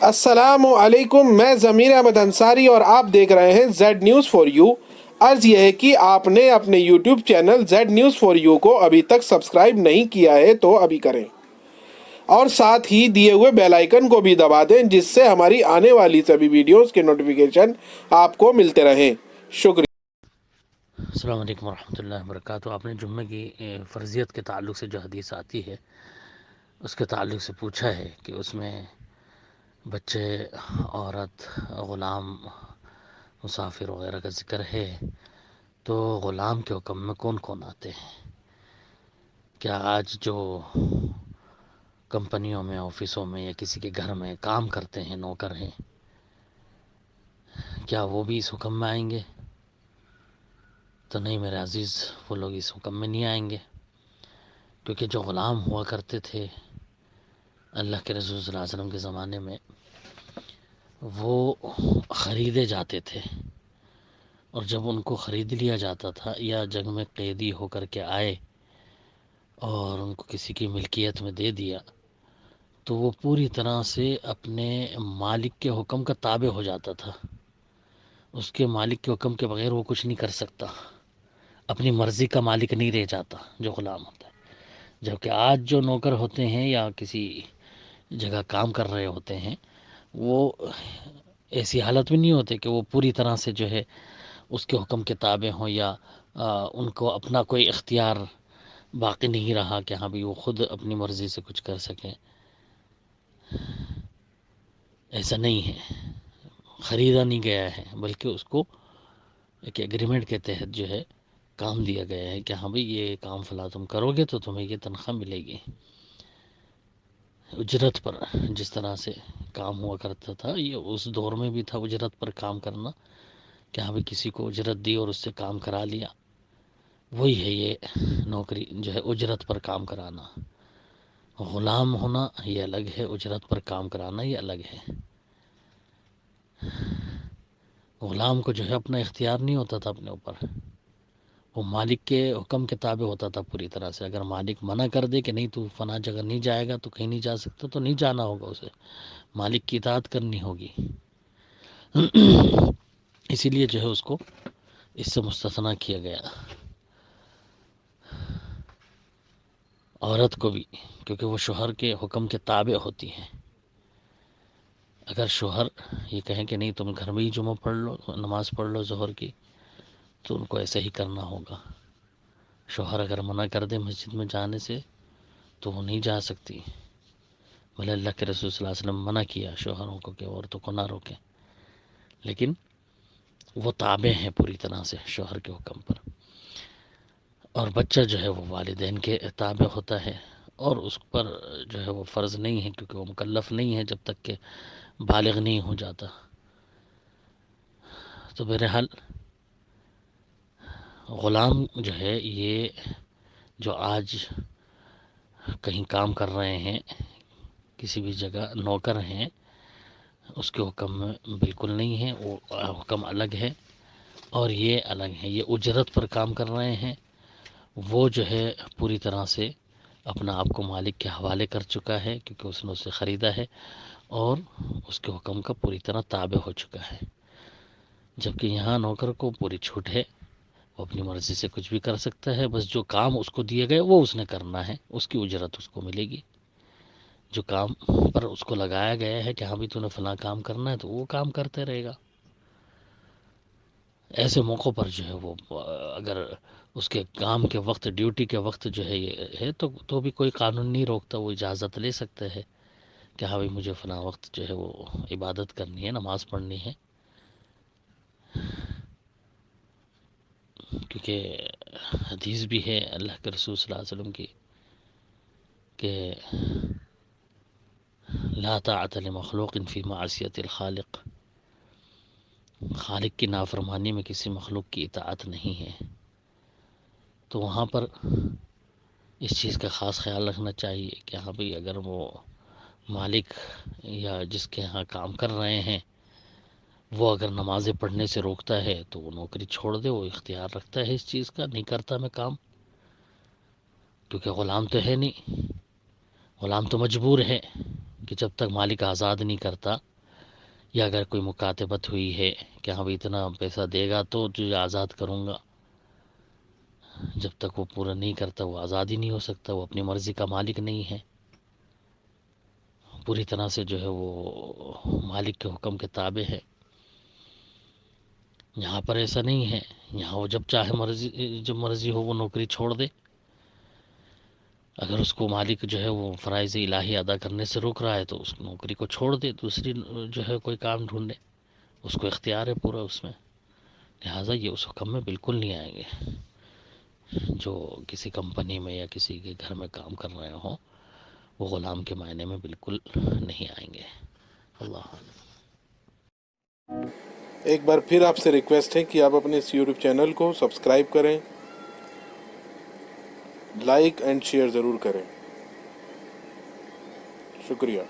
السلام علیکم، میں ضمیر احمد انصاری اور آپ دیکھ رہے ہیں زیڈ نیوز فار یو۔ عرض یہ ہے کہ آپ نے اپنے YouTube channel Z news for you کو ابھی تک سبسکرائب نہیں کیا ہے تو ابھی کریں، اور ساتھ ہی دیے ہوئے بیل آئیکن کو بھی دبا دیں جس سے ہماری آنے والی سبھی ویڈیوز کے نوٹیفیکیشن آپ کو ملتے رہیں۔ شکریہ۔ السلام علیکم ورحمۃ اللہ وبرکاتہ۔ آپ نے جمعہ کی فرضیت کے تعلق سے جو حدیث آتی ہے اس کے تعلق سے پوچھا ہے کہ اس میں بچے، عورت، غلام، مسافر وغیرہ کا ذکر ہے، تو غلام کے حکم میں کون کون آتے ہیں؟ کیا آج جو کمپنیوں میں، آفسوں میں یا کسی کے گھر میں کام کرتے ہیں، نوکر ہیں، کیا وہ بھی اس حکم میں آئیں گے؟ تو نہیں میرے عزیز، وہ لوگ اس حکم میں نہیں آئیں گے، کیونکہ جو غلام ہوا کرتے تھے اللہ کے رسول صلی اللہ علیہ وسلم کے زمانے میں، وہ خریدے جاتے تھے، اور جب ان کو خرید لیا جاتا تھا یا جنگ میں قیدی ہو کر کے آئے اور ان کو کسی کی ملکیت میں دے دیا، تو وہ پوری طرح سے اپنے مالک کے حکم کا تابع ہو جاتا تھا۔ اس کے مالک کے حکم کے بغیر وہ کچھ نہیں کر سکتا، اپنی مرضی کا مالک نہیں رہ جاتا جو غلام ہوتا ہے۔ جبکہ آج جو نوکر ہوتے ہیں یا کسی جگہ کام کر رہے ہوتے ہیں، وہ ایسی حالت میں نہیں ہوتے کہ وہ پوری طرح سے جو ہے اس کے حکم کے تابع ہوں، یا ان کو اپنا کوئی اختیار باقی نہیں رہا کہ ہاں بھی وہ خود اپنی مرضی سے کچھ کر سکیں۔ ایسا نہیں ہے، خریدا نہیں گیا ہے، بلکہ اس کو ایک ایگریمنٹ کے تحت جو ہے کام دیا گیا ہے کہ ہاں بھئی یہ کام فلاں تم کرو گے تو تمہیں یہ تنخواہ ملے گی اجرت پر۔ جس طرح سے کام ہوا کرتا تھا، یہ اس دور میں بھی تھا اجرت پر کام کرنا، کہ ہاں بھئی کسی کو اجرت دی اور اس سے کام کرا لیا، وہی ہے یہ نوکری جو ہے اجرت پر کام کرانا۔ غلام ہونا یہ الگ ہے، اجرت پر کام کرانا یہ الگ ہے۔ غلام کو جو ہے اپنا اختیار نہیں ہوتا تھا اپنے اوپر، وہ مالک کے حکم کے تابع ہوتا تھا پوری طرح سے۔ اگر مالک منع کر دے کہ نہیں تو فلاں جگہ نہیں جائے گا، تو کہیں نہیں جا سکتا، تو نہیں جانا ہوگا، اسے مالک کی اطاعت کرنی ہوگی۔ اسی لیے جو ہے اس کو اس سے مستثنیٰ کیا گیا، عورت کو بھی، کیونکہ وہ شوہر کے حکم کے تابع ہوتی ہیں۔ اگر شوہر یہ کہیں کہ نہیں تم گھر میں ہی جمعہ پڑھ لو، نماز پڑھ لو ظہر کی، تو ان کو ایسا ہی کرنا ہوگا۔ شوہر اگر منع کر دے مسجد میں جانے سے تو وہ نہیں جا سکتی، بھلے اللہ کے رسول صلی اللہ علیہ وسلم منع کیا شوہروں کو کہ عورتوں کو نہ روکیں، لیکن وہ تابع ہیں پوری طرح سے شوہر کے حکم پر۔ اور بچہ جو ہے وہ والدین کے تابع ہوتا ہے، اور اس پر جو ہے وہ فرض نہیں ہے، کیونکہ وہ مکلف نہیں ہے جب تک کہ بالغ نہیں ہو جاتا۔ تو بہرحال غلام جو ہے یہ جو آج کہیں کام کر رہے ہیں، کسی بھی جگہ نوکر ہیں، اس کے حکم میں بالکل نہیں ہے، وہ حکم الگ ہے اور یہ الگ ہے۔ یہ اجرت پر کام کر رہے ہیں، وہ جو ہے پوری طرح سے اپنا آپ کو مالک کے حوالے کر چکا ہے، کیونکہ اس نے اسے خریدا ہے اور اس کے حکم کا پوری طرح تابع ہو چکا ہے۔ جبکہ یہاں نوکر کو پوری چھوٹ ہے، وہ اپنی مرضی سے کچھ بھی کر سکتا ہے، بس جو کام اس کو دیے گئے وہ اس نے کرنا ہے، اس کی اجرت اس کو ملے گی۔ جو کام پر اس کو لگایا گیا ہے کہ ہاں بھی تو نے فلاں کام کرنا ہے، تو وہ کام کرتے رہے گا۔ ایسے موقع پر جو ہے وہ اگر اس کے کام کے وقت، ڈیوٹی کے وقت جو ہے یہ ہے تو بھی کوئی قانون نہیں روکتا، وہ اجازت لے سکتا ہے کہ ہاں بھی مجھے فلاں وقت جو ہے وہ عبادت کرنی ہے، نماز پڑھنی ہے۔ کیونکہ حدیث بھی ہے اللہ کے رسول صلی اللہ علیہ وسلم کی کہ لا طاعت لمخلوق فی معصیت الخالق، خالق کی نافرمانی میں کسی مخلوق کی اطاعت نہیں ہے۔ تو وہاں پر اس چیز کا خاص خیال رکھنا چاہیے کہ ہاں بھئی اگر وہ مالک یا جس کے ہاں کام کر رہے ہیں وہ اگر نمازیں پڑھنے سے روکتا ہے تو وہ نوکری چھوڑ دے، وہ اختیار رکھتا ہے اس چیز کا، نہیں کرتا میں کام، کیونکہ غلام تو ہے نہیں، غلام تو مجبور ہے کہ جب تک مالک آزاد نہیں کرتا یا اگر کوئی مکاتبت ہوئی ہے کہ ہاں بھی اتنا پیسہ دے گا تو تجھے آزاد کروں گا، جب تک وہ پورا نہیں کرتا وہ آزاد ہی نہیں ہو سکتا، وہ اپنی مرضی کا مالک نہیں ہے، پوری طرح سے جو ہے وہ مالک کے حکم کے تابع ہے۔ یہاں پر ایسا نہیں ہے، یہاں وہ جب چاہے جب مرضی ہو وہ نوکری چھوڑ دے، اگر اس کو مالک جو ہے وہ فرائض الہی ادا کرنے سے روک رہا ہے تو اس نوکری کو چھوڑ دے، دوسری جو ہے کوئی کام ڈھونڈے، اس کو اختیار ہے پورا اس میں۔ لہٰذا یہ اس حکم میں بالکل نہیں آئیں گے، جو کسی کمپنی میں یا کسی کے گھر میں کام کر رہے ہوں وہ غلام کے معنی میں بالکل نہیں آئیں گے۔ اللہ حافظ۔ ایک بار پھر آپ سے ریکویسٹ ہے کہ آپ اپنے اس یوٹیوب چینل کو سبسکرائب کریں، لائک اینڈ شیئر ضرور کریں۔ شکریہ۔